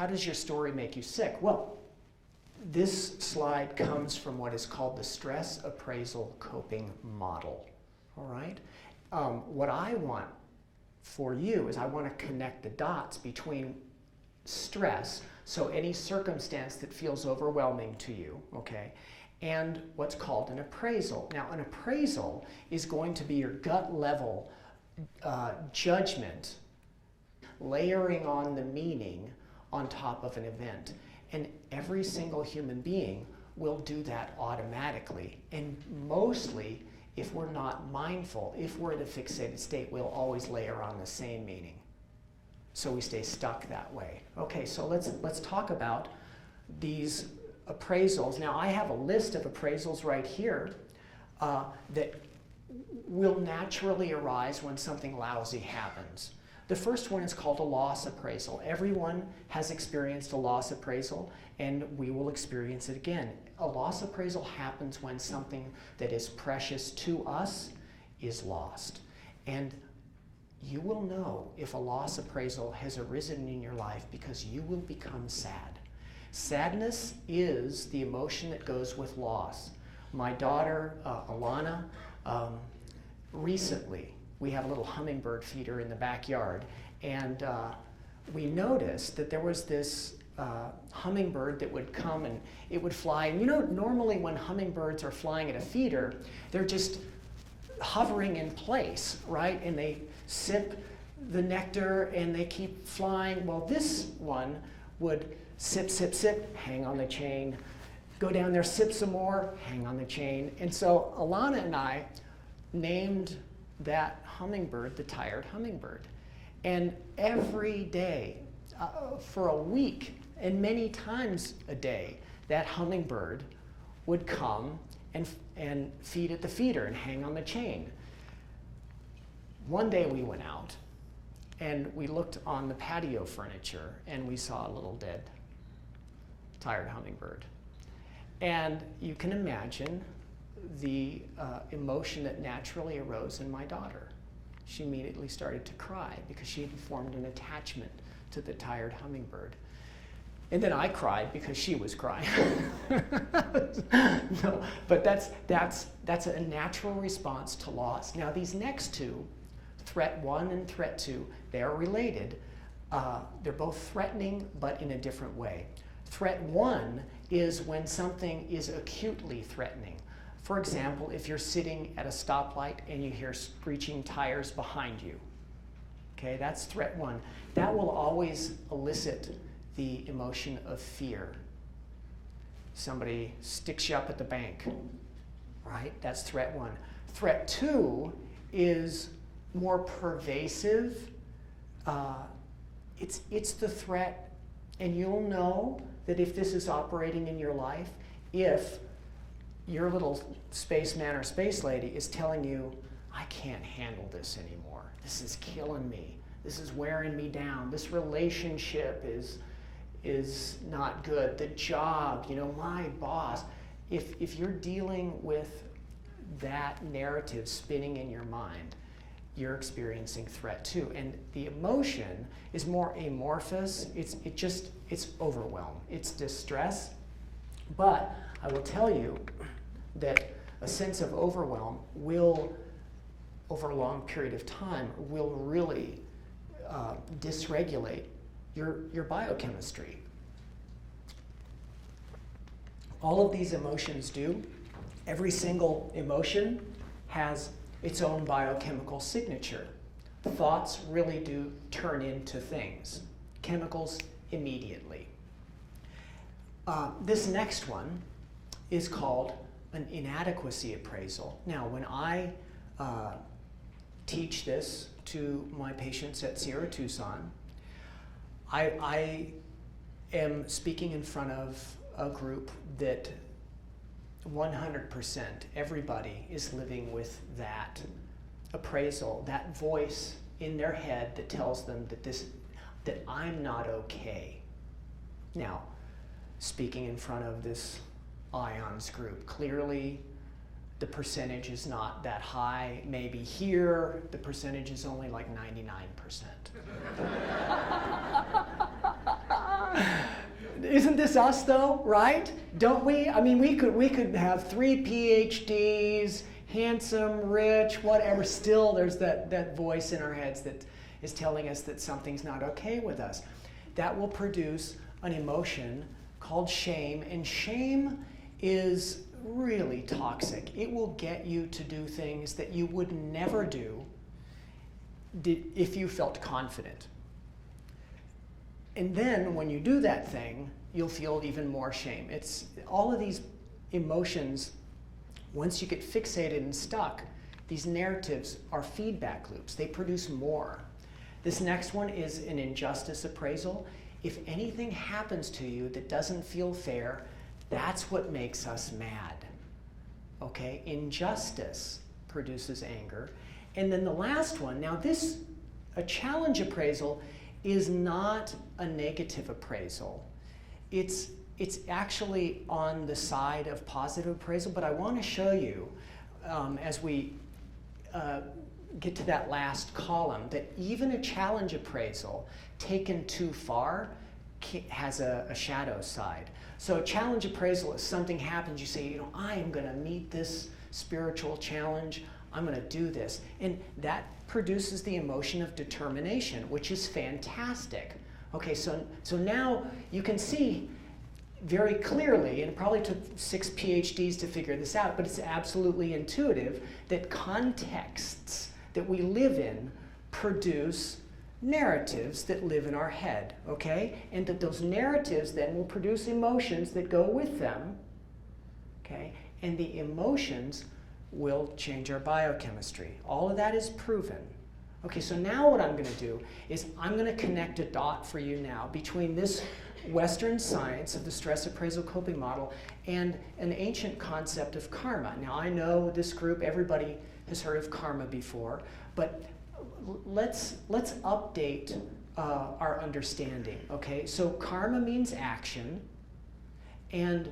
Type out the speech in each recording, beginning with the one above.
how does your story make you sick? Well, this slide comes from what is called the stress appraisal coping model, all right? What I want for you is I want to connect the dots between stress, so any circumstance that feels overwhelming to you, okay, and what's called an appraisal. Now, an appraisal is going to be your gut level judgment, layering on the meaning on top of an event. And every single human being will do that automatically. And mostly, if we're not mindful, if we're in a fixated state, we'll always layer on the same meaning. So we stay stuck that way. Okay, so let's talk about these appraisals. Now, I have a list of appraisals right here that will naturally arise when something lousy happens. The first one is called a loss appraisal. Everyone has experienced a loss appraisal, and we will experience it again. A loss appraisal happens when something that is precious to us is lost. And you will know if a loss appraisal has arisen in your life because you will become sad. Sadness is the emotion that goes with loss. My daughter, Alana, recently, we have a little hummingbird feeder in the backyard, and we noticed that there was this hummingbird that would come and it would fly. And you know, normally when hummingbirds are flying at a feeder, they're just hovering in place, right? And they sip the nectar and they keep flying. Well, this one would sip, sip, sip, hang on the chain, go down there, sip some more, hang on the chain. And so Alana and I named that hummingbird the tired hummingbird. And every day, for a week, and many times a day, that hummingbird would come and feed at the feeder and hang on the chain. One day we went out and we looked on the patio furniture and we saw a little dead, tired hummingbird. And you can imagine the emotion that naturally arose in my daughter. She immediately started to cry because she had formed an attachment to the tired hummingbird. And then I cried because she was crying. No, but that's a natural response to loss. Now these next two, threat 1 and threat 2, they are related. They're both threatening, but in a different way. Threat 1 is when something is acutely threatening. For example, if you're sitting at a stoplight and you hear screeching tires behind you, okay, that's threat 1. That will always elicit the emotion of fear. Somebody sticks you up at the bank, right? That's threat 1. Threat 2 is more pervasive. It's the threat, and you'll know that if this is operating in your life, if your little spaceman or space lady is telling you, I can't handle this anymore. This is killing me. This is wearing me down. This relationship is not good. The job, you know, my boss. If you're dealing with that narrative spinning in your mind, you're experiencing threat 2. And the emotion is more amorphous. It's overwhelm. It's distress. But I will tell you that a sense of overwhelm will, over a long period of time, will really dysregulate your biochemistry. All of these emotions do. Every single emotion has its own biochemical signature. Thoughts really do turn into things, chemicals immediately. This next one is called an inadequacy appraisal. Now, when I teach this to my patients at Sierra Tucson, I am speaking in front of a group that 100% everybody is living with that appraisal, that voice in their head that tells them that I'm not okay. Now, speaking in front of this IONS group, clearly the percentage is not that high. Maybe here the percentage is only like 99%. Isn't this us though, right? Don't we? I mean, we could have 3 PhDs, handsome, rich, whatever. Still, there's that voice in our heads that is telling us that something's not okay with us. That will produce an emotion called shame, and shame is really toxic. It will get you to do things that you would never do if you felt confident. And then when you do that thing, you'll feel even more shame. It's all of these emotions, once you get fixated and stuck, these narratives are feedback loops. They produce more. This next one is an injustice appraisal. If anything happens to you that doesn't feel fair, that's what makes us mad. Okay? Injustice produces anger. And then the last one, now a challenge appraisal is not a negative appraisal. It's actually on the side of positive appraisal, but I want to show you as we get to that last column that even a challenge appraisal taken too far has a shadow side. So a challenge appraisal is something happens, you say, I am going to meet this spiritual challenge, I'm going to do this. And that produces the emotion of determination, which is fantastic. Okay, so now you can see very clearly, and it probably took 6 PhDs to figure this out, but it's absolutely intuitive that contexts that we live in produce narratives that live in our head, okay? And that those narratives then will produce emotions that go with them, okay? And the emotions will change our biochemistry. All of that is proven. Okay, so now what I'm going to do is I'm going to connect a dot for you now between this Western science of the stress appraisal coping model and an ancient concept of karma. Now I know this group, everybody has heard of karma before, but let's update our understanding, okay? So karma means action, and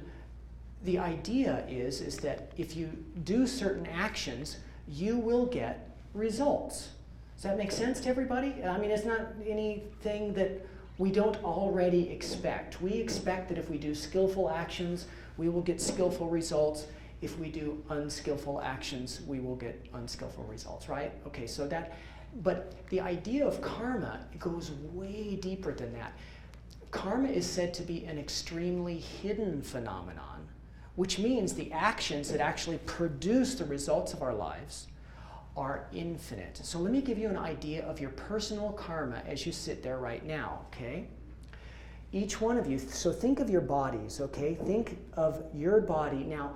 the idea is that if you do certain actions, you will get results. Does that make sense to everybody? I mean, it's not anything that we don't already expect. We expect that if we do skillful actions, we will get skillful results. If we do unskillful actions, we will get unskillful results, right? Okay, so but the idea of karma goes way deeper than that. Karma is said to be an extremely hidden phenomenon, which means the actions that actually produce the results of our lives are infinite. So let me give you an idea of your personal karma as you sit there right now, okay? Each one of you, so think of your bodies, okay? Think of your body. Now,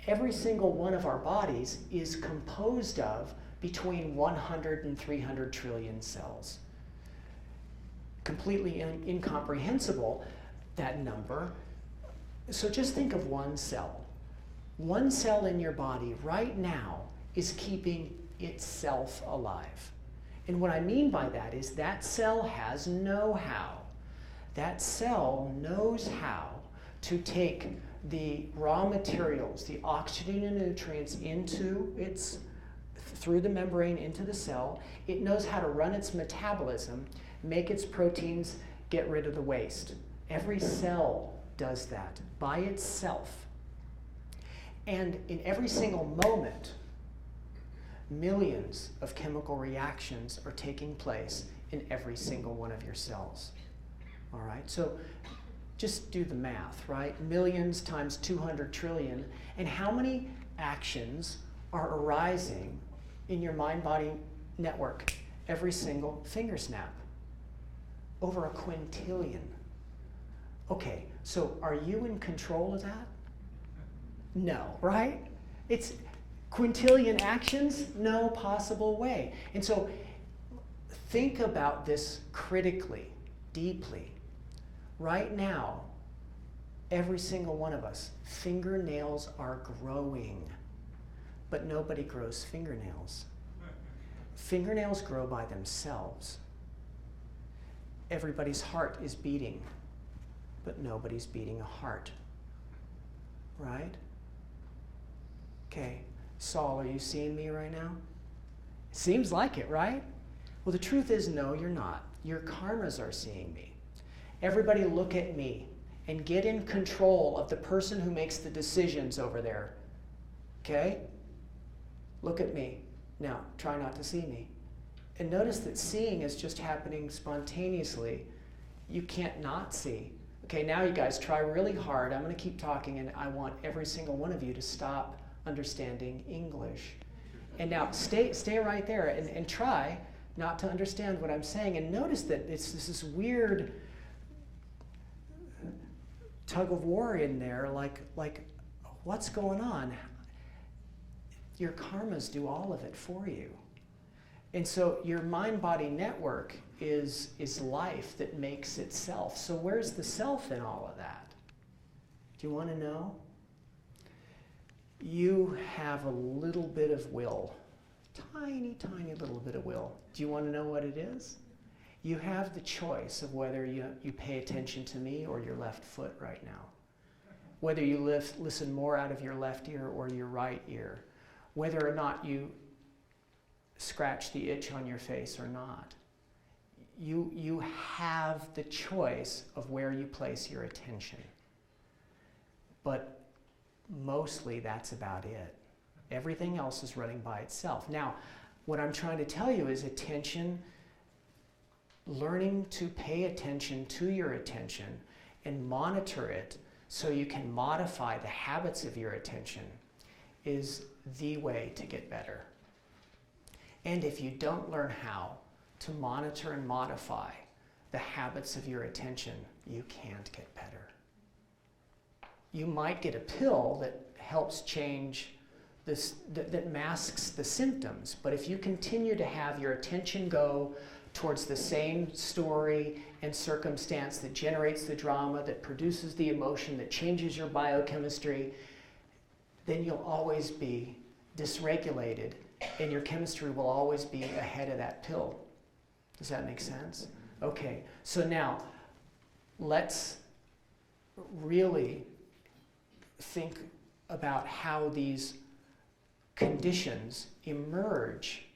every single one of our bodies is composed of between 100 and 300 trillion cells. Completely incomprehensible, that number. So just think of one cell. One cell in your body right now is keeping itself alive. And what I mean by that is that cell has know-how. That cell knows how to take the raw materials, the oxygen and nutrients through the membrane into the cell. It knows how to run its metabolism, make its proteins, get rid of the waste. Every cell does that by itself. And in every single moment, millions of chemical reactions are taking place in every single one of your cells. All right, so just do the math, right? Millions times 200 trillion. And how many actions are arising in your mind-body network every single finger snap? Over a quintillion. Okay, so are you in control of that? No, right? It's quintillion actions? No possible way. And so think about this critically, deeply. Right now, every single one of us, fingernails are growing, but nobody grows fingernails. Fingernails grow by themselves. Everybody's heart is beating, but nobody's beating a heart, right? Okay, Saul, are you seeing me right now? Seems like it, right? Well, the truth is, no, you're not. Your karmas are seeing me. Everybody look at me and get in control of the person who makes the decisions over there. Okay? Look at me. Now, try not to see me. And notice that seeing is just happening spontaneously. You can't not see. Okay, now you guys try really hard. I'm going to keep talking, and I want every single one of you to stop understanding English. And now stay right there and try not to understand what I'm saying. And notice that it's this weird tug of war in there, like what's going on? Your karmas do all of it for you. And so your mind-body network is life that makes itself. So where's the self in all of that? Do you want to know? You have a little bit of will. Tiny, tiny little bit of will. Do you want to know what it is? You have the choice of whether you pay attention to me or your left foot right now. Whether you listen more out of your left ear or your right ear. Whether or not you scratch the itch on your face or not. You have the choice of where you place your attention. But mostly that's about it. Everything else is running by itself. Now, what I'm trying to tell you is attention, learning to pay attention to your attention and monitor it so you can modify the habits of your attention is the way to get better. And if you don't learn how to monitor and modify the habits of your attention, you can't get better. You might get a pill that helps change this, that masks the symptoms, but if you continue to have your attention go towards the same story and circumstance that generates the drama, that produces the emotion, that changes your biochemistry, then you'll always be dysregulated and your chemistry will always be ahead of that pill. Does that make sense? Okay, so now let's really think about how these conditions emerge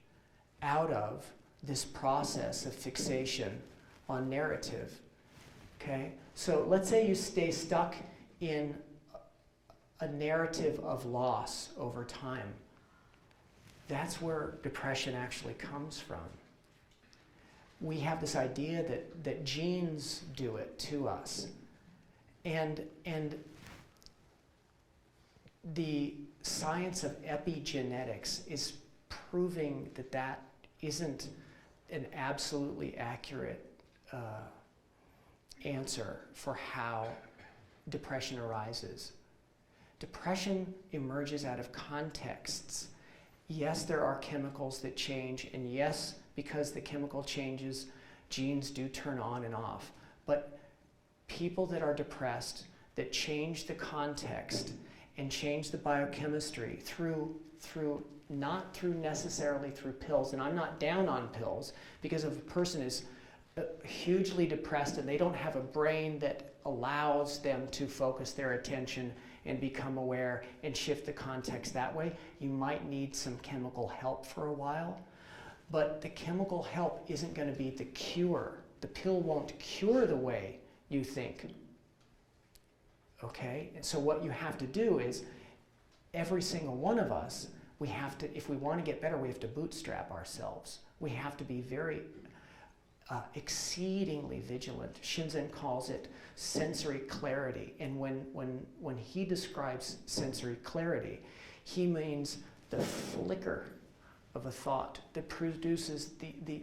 out of this process of fixation on narrative. Okay, so let's say you stay stuck in a narrative of loss over time. That's where depression actually comes from. We have this idea that genes do it to us. And the science of epigenetics is proving that isn't an absolutely accurate answer for how depression arises. Depression emerges out of contexts. Yes, there are chemicals that change, and yes, because the chemical changes, genes do turn on and off. But people that are depressed, that change the context and change the biochemistry not through necessarily through pills, and I'm not down on pills, because if a person is hugely depressed and they don't have a brain that allows them to focus their attention and become aware and shift the context that way, you might need some chemical help for a while. But the chemical help isn't going to be the cure. The pill won't cure the way you think. Okay? And so what you have to do is, every single one of us, we have to, if we want to get better, we have to bootstrap ourselves. We have to be very exceedingly vigilant. Shinzen calls it sensory clarity. And when he describes sensory clarity, he means the flicker of a thought that produces the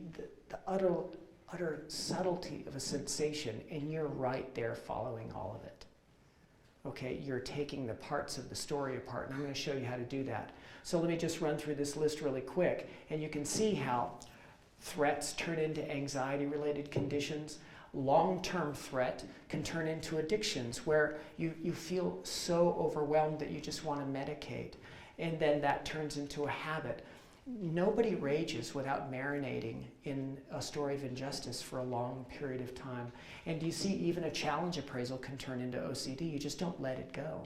utter subtlety of a sensation, and you're right there following all of it. Okay, you're taking the parts of the story apart, and I'm going to show you how to do that. So let me just run through this list really quick, and you can see how threats turn into anxiety-related conditions. Long-term threat can turn into addictions, where you feel so overwhelmed that you just want to medicate, and then that turns into a habit. Nobody rages without marinating in a story of injustice for a long period of time. And you see, even a challenge appraisal can turn into OCD. You just don't let it go.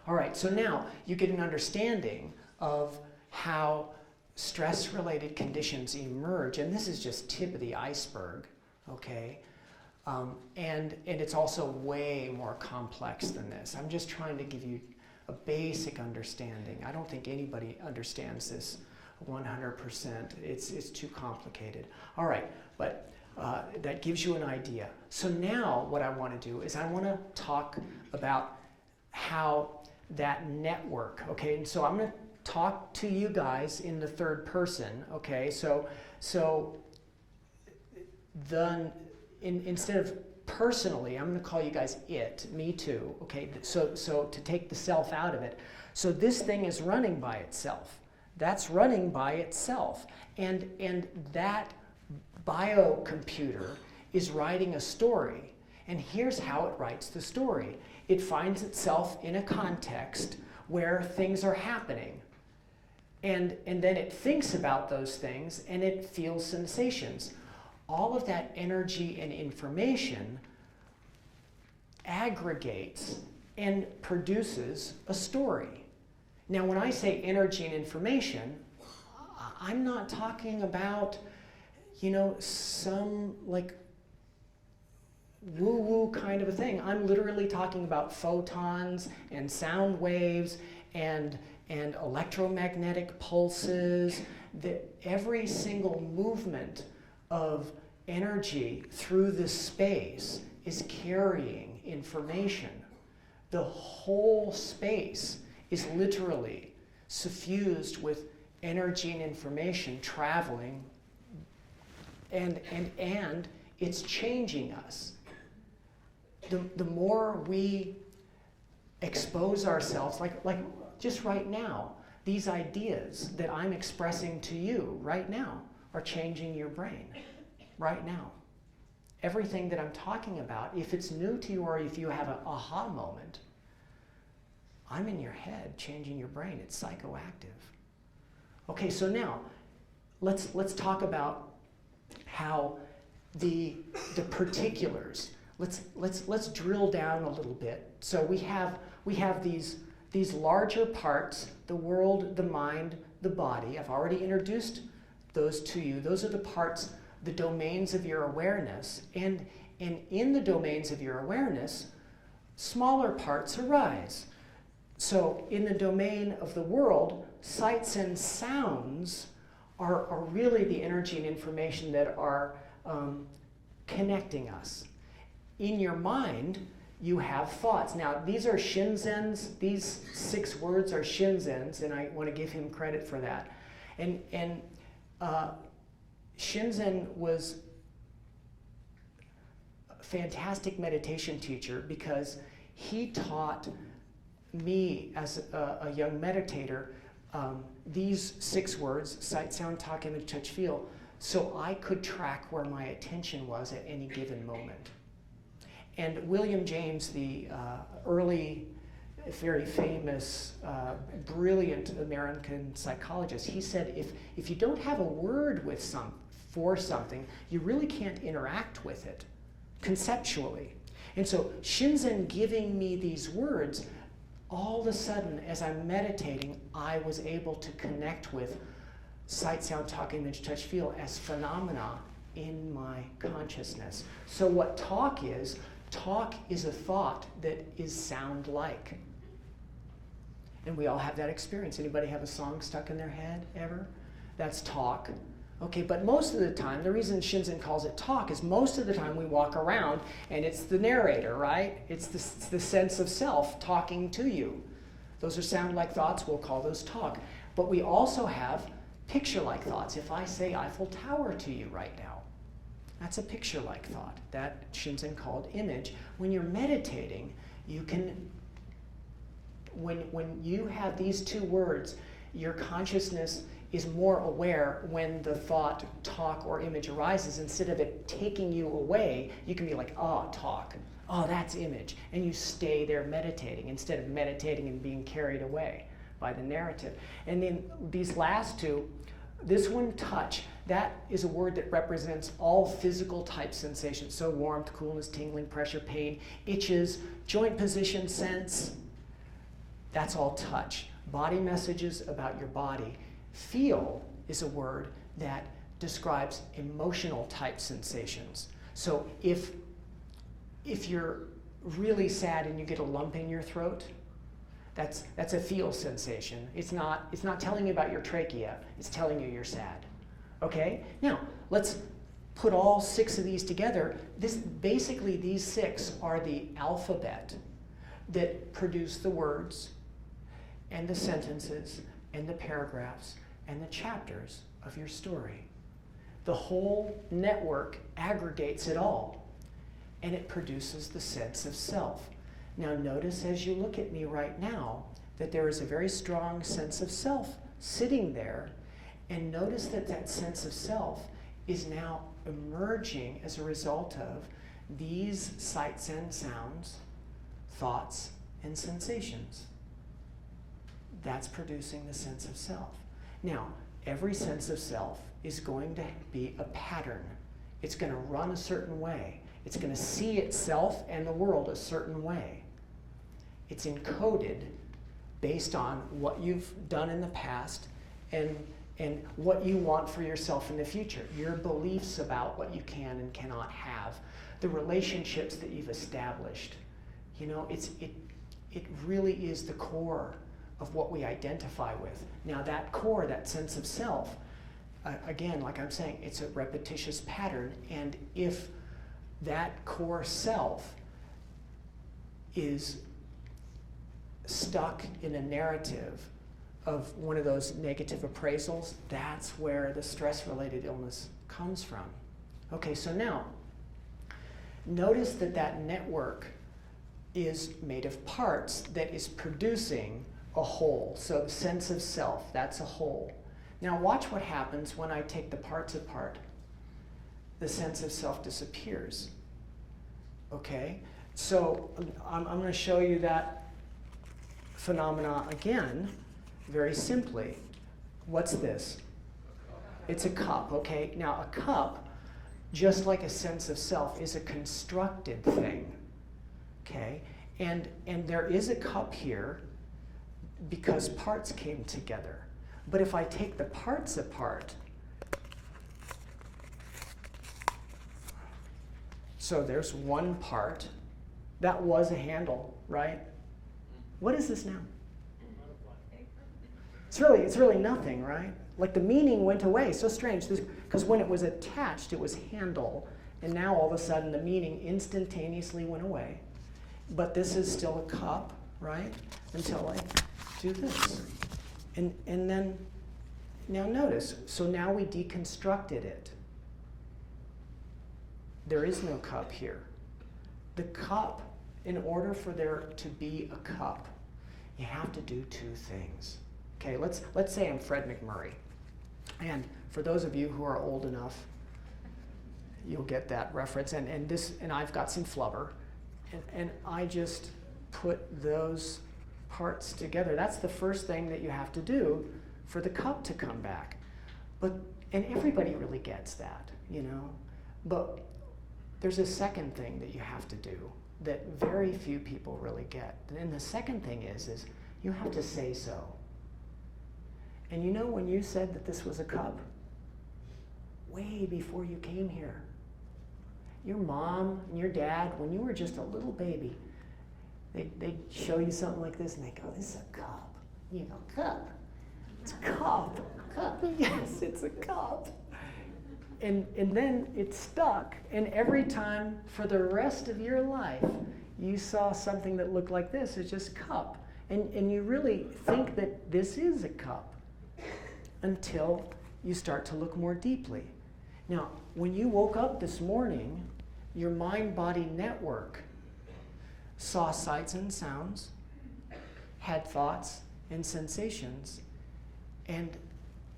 All right, so now you get an understanding of how stress-related conditions emerge, and this is just tip of the iceberg, okay? And it's also way more complex than this. I'm just trying to give you a basic understanding. I don't think anybody understands this 100%. It's too complicated. All right, but that gives you an idea. So now what I want to do is I want to talk about how that network, okay? And so I'm going to talk to you guys in the third person, okay? So instead of personally, I'm going to call you guys it, me too, okay? So to take the self out of it. So this thing is running by itself. That's running by itself. And that biocomputer is writing a story. And here's how it writes the story. It finds itself in a context where things are happening. And then it thinks about those things and it feels sensations. All of that energy and information aggregates and produces a story. Now, when I say energy and information, I'm not talking about, some like woo-woo kind of a thing. I'm literally talking about photons and sound waves and electromagnetic pulses. Every single movement of energy through this space is carrying information. The whole space is literally suffused with energy and information traveling, and it's changing us. The more we expose ourselves, like just right now, these ideas that I'm expressing to you right now are changing your brain right now. Everything that I'm talking about, if it's new to you or if you have an aha moment, I'm in your head changing your brain. It's psychoactive. Okay, so now let's talk about how the particulars. Let's drill down a little bit. So we have these larger parts: the world, the mind, the body. I've already introduced those to you. Those are the parts, the domains of your awareness. And in the domains of your awareness, smaller parts arise. So in the domain of the world, sights and sounds are really the energy and information that are connecting us. In your mind, you have thoughts. Now, these are Shinzen's. These 6 words are Shinzen's, and I want to give him credit for that. And Shinzen was a fantastic meditation teacher because he taught me as a young meditator these 6 words: sight, sound, talk, image, touch, feel, so I could track where my attention was at any given moment. And William James, the early, very famous, brilliant American psychologist, he said if you don't have a word for something, you really can't interact with it conceptually. And so Shinzen giving me these words, all of a sudden, as I'm meditating, I was able to connect with sight, sound, talk, image, touch, feel as phenomena in my consciousness. So what talk is a thought that is sound-like. And we all have that experience. Anybody have a song stuck in their head ever? That's talk. Okay, but most of the time, the reason Shinzen calls it talk is most of the time we walk around and it's the narrator, right? It's the sense of self talking to you. Those are sound-like thoughts, we'll call those talk. But we also have picture-like thoughts. If I say Eiffel Tower to you right now, that's a picture-like thought. That Shinzen called image. When you're meditating, you can, when you have these 2 words, your consciousness is more aware when the thought, talk, or image arises. Instead of it taking you away, you can be like, oh, talk. Oh, that's image. And you stay there meditating instead of meditating and being carried away by the narrative. And then these last 2, this one, touch, that is a word that represents all physical type sensations. So warmth, coolness, tingling, pressure, pain, itches, joint position, sense. That's all touch. Body messages about your body. Feel is a word that describes emotional type sensations. So if if you're really sad and you get a lump in your throat, that's a feel sensation. It's not telling you about your trachea, it's telling you you're sad. Okay? Now, let's put all 6 of these together. Basically, these 6 are the alphabet that produce the words and the sentences and the paragraphs and the chapters of your story. The whole network aggregates it all, and it produces the sense of self. Now notice as you look at me right now that there is a very strong sense of self sitting there, and notice that that sense of self is now emerging as a result of these sights and sounds, thoughts and sensations. That's producing the sense of self. Now, every sense of self is going to be a pattern. It's going to run a certain way. It's going to see itself and the world a certain way. It's encoded based on what you've done in the past and what you want for yourself in the future. Your beliefs about what you can and cannot have. The relationships that you've established. You know, it really is the core of what we identify with. Now that core, that sense of self, again, like I'm saying, it's a repetitious pattern, and if that core self is stuck in a narrative of one of those negative appraisals, that's where the stress-related illness comes from. Okay, so now, notice that that network is made of parts that is producing a whole. So the sense of self, that's a whole. Now watch what happens when I take the parts apart. The sense of self disappears. Okay? So I'm going to show you that phenomena again, very simply. What's this? It's a cup, okay? Now a cup, just like a sense of self, is a constructed thing. Okay? And there is a cup here because parts came together. But if I take the parts apart, so there's one part, that was a handle, right? What is this now? It's really nothing, right? Like the meaning went away, so strange, because when it was attached, it was handle, and now all of a sudden the meaning instantaneously went away. But this is still a cup, right? Until I do this. And then, now notice, so now we deconstructed it. There is no cup here. The cup, in order for there to be a cup, you have to do 2 things. Okay, let's say I'm Fred McMurray. And for those of you who are old enough, you'll get that reference. And I've got some flubber. And I just put those parts together. That's the first thing that you have to do for the cup to come back. And everybody really gets that, you know. But there's a second thing that you have to do that very few people really get. And the second thing is you have to say so. And you know when you said that this was a cup? Way before you came here. Your mom and your dad, when you were just a little baby, they'd show you something like this and they go, this is a cup. You go, cup? It's a cup. Cup? Yes, it's a cup. And then it stuck, and every time for the rest of your life, you saw something that looked like this, it's just cup. And you really think that this is a cup until you start to look more deeply. Now, when you woke up this morning, your mind-body network saw sights and sounds, had thoughts and sensations, and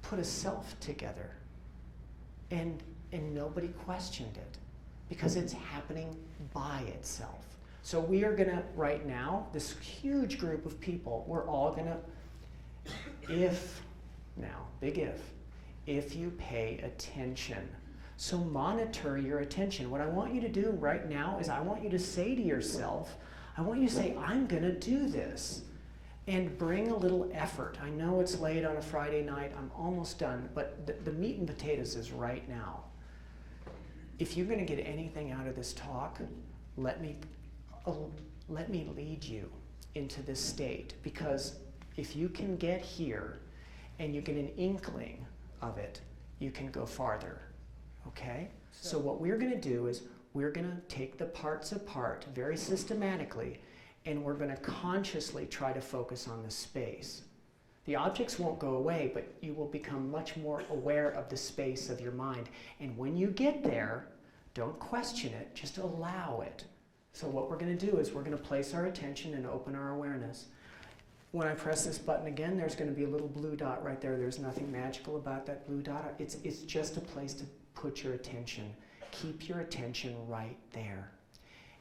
put a self together. And nobody questioned it because it's happening by itself. So we are going to, right now, this huge group of people, we're all going to, big if you pay attention. So monitor your attention. What I want you to do right now is I want you to say to yourself, I want you to say, I'm going to do this. And bring a little effort. I know it's late on a Friday night. I'm almost done. But the meat and potatoes is right now. If you're going to get anything out of this talk, let me lead you into this state, because if you can get here and you get an inkling of it, you can go farther, okay? So what we're going to do is we're going to take the parts apart very systematically, and we're going to consciously try to focus on the space. The objects won't go away, but you will become much more aware of the space of your mind. And when you get there, don't question it, just allow it. So what we're going to do is we're going to place our attention and open our awareness. When I press this button again, there's going to be a little blue dot right there. There's nothing magical about that blue dot. It's just a place to put your attention. Keep your attention right there.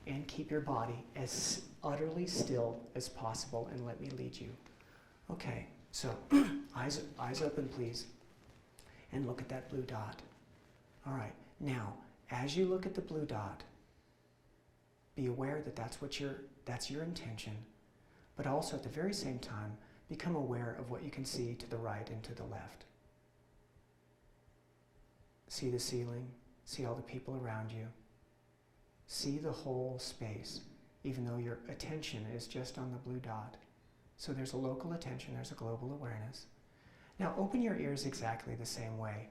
And keep your body as utterly still as possible, and let me lead you. Okay, so eyes open, please. And look at that blue dot. All right, now, as you look at the blue dot, be aware that that's your intention, but also at the very same time, become aware of what you can see to the right and to the left. See the ceiling, see all the people around you. See the whole space, even though your attention is just on the blue dot. So there's a local attention, there's a global awareness. Now open your ears exactly the same way.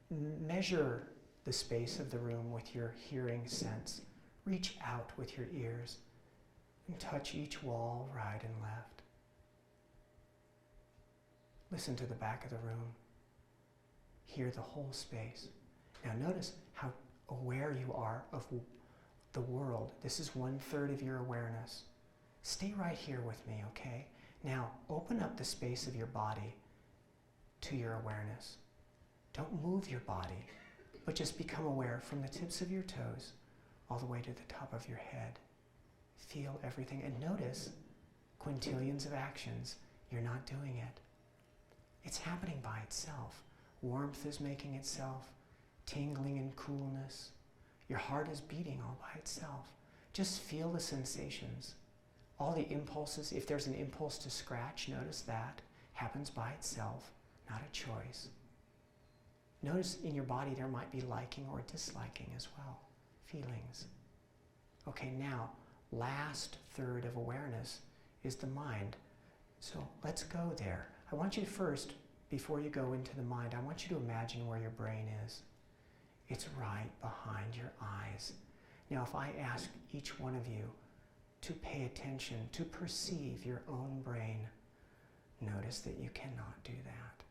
Measure the space of the room with your hearing sense. Reach out with your ears and touch each wall right and left. Listen to the back of the room. Hear the whole space. Now notice how aware you are of the world. This is 1/3 of your awareness. Stay right here with me, okay? Now open up the space of your body to your awareness. Don't move your body, but just become aware from the tips of your toes all the way to the top of your head. Feel everything and notice quintillions of actions. You're not doing it. It's happening by itself. Warmth is making itself, tingling and coolness. Your heart is beating all by itself. Just feel the sensations. All the impulses, if there's an impulse to scratch, notice that happens by itself, not a choice. Notice in your body there might be liking or disliking as well. Feelings. Okay, now, last third of awareness is the mind. So let's go there. I want you to first, before you go into the mind, I want you to imagine where your brain is. It's right behind your eyes. Now, if I ask each one of you to pay attention, to perceive your own brain, notice that you cannot do that.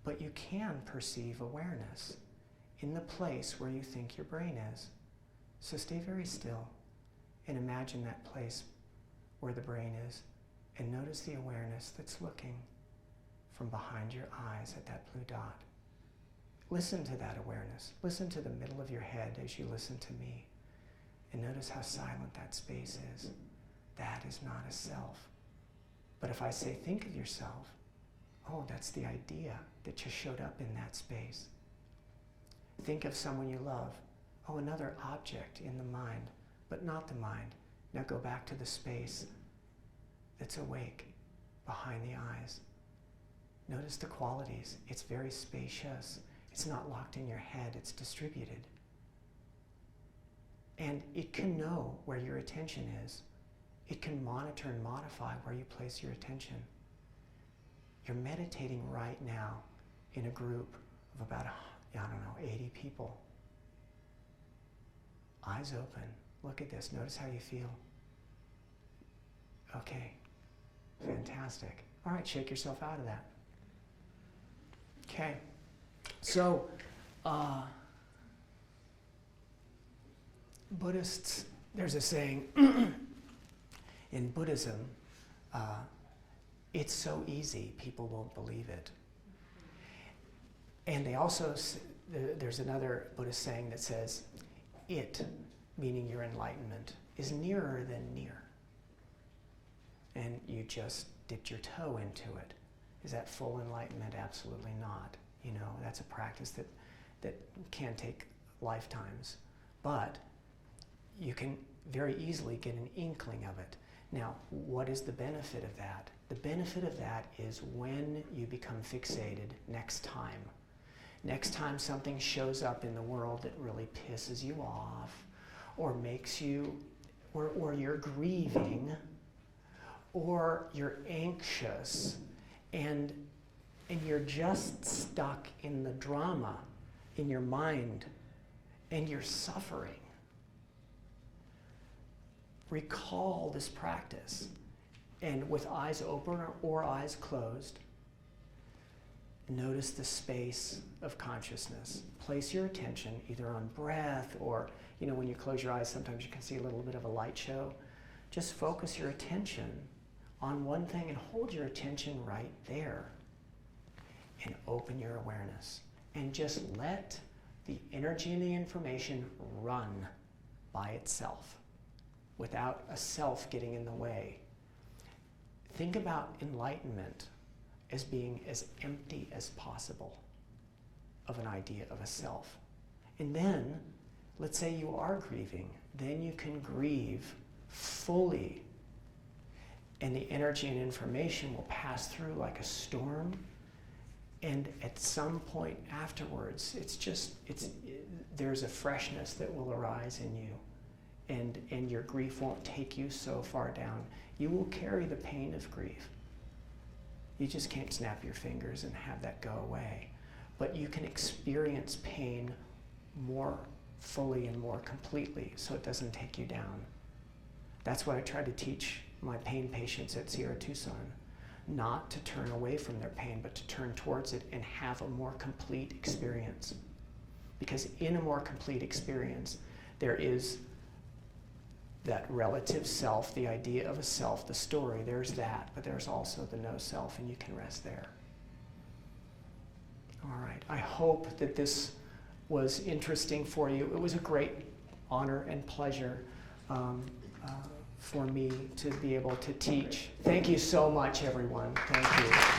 But you can perceive awareness in the place where you think your brain is. So stay very still and imagine that place where the brain is, and notice the awareness that's looking from behind your eyes at that blue dot. Listen to that awareness. Listen to the middle of your head as you listen to me, and notice how silent that space is. That is not a self. But if I say, think of yourself, oh, that's the idea that just showed up in that space. Think of someone you love. Oh, another object in the mind, but not the mind. Now go back to the space that's awake behind the eyes. Notice the qualities. It's very spacious. It's not locked in your head. It's distributed. And it can know where your attention is. It can monitor and modify where you place your attention. You're meditating right now in a group of about, 80 people. Eyes open. Look at this. Notice how you feel. Okay. Fantastic. All right, shake yourself out of that. Okay. So, Buddhists, there's a saying in Buddhism, it's so easy, people won't believe it. And they also, there's another Buddhist saying that says, it, meaning your enlightenment, is nearer than near. And you just dipped your toe into it. Is that full enlightenment? Absolutely not. You know, that's a practice that can take lifetimes. But you can very easily get an inkling of it. Now, what is the benefit of that? The benefit of that is when you become fixated next time something shows up in the world that really pisses you off, or makes you, or you're grieving, or you're anxious, and you're just stuck in the drama in your mind, and you're suffering. Recall this practice, and with eyes open or eyes closed, notice the space of consciousness. Place your attention either on breath or, when you close your eyes, sometimes you can see a little bit of a light show. Just focus your attention on one thing and hold your attention right there. And open your awareness. And just let the energy and the information run by itself without a self getting in the way. Think about enlightenment as being as empty as possible of an idea of a self. And then, let's say you are grieving, then you can grieve fully, and the energy and information will pass through like a storm, and at some point afterwards, there's a freshness that will arise in you, and your grief won't take you so far down. You will carry the pain of grief. You just can't snap your fingers and have that go away. But you can experience pain more fully and more completely, so it doesn't take you down. That's what I try to teach my pain patients at Sierra Tucson. Not to turn away from their pain, but to turn towards it and have a more complete experience. Because in a more complete experience, there is that relative self, the idea of a self, the story, there's that, but there's also the no self, and you can rest there. All right, I hope that this was interesting for you. It was a great honor and pleasure for me to be able to teach. Thank you so much, everyone. Thank you.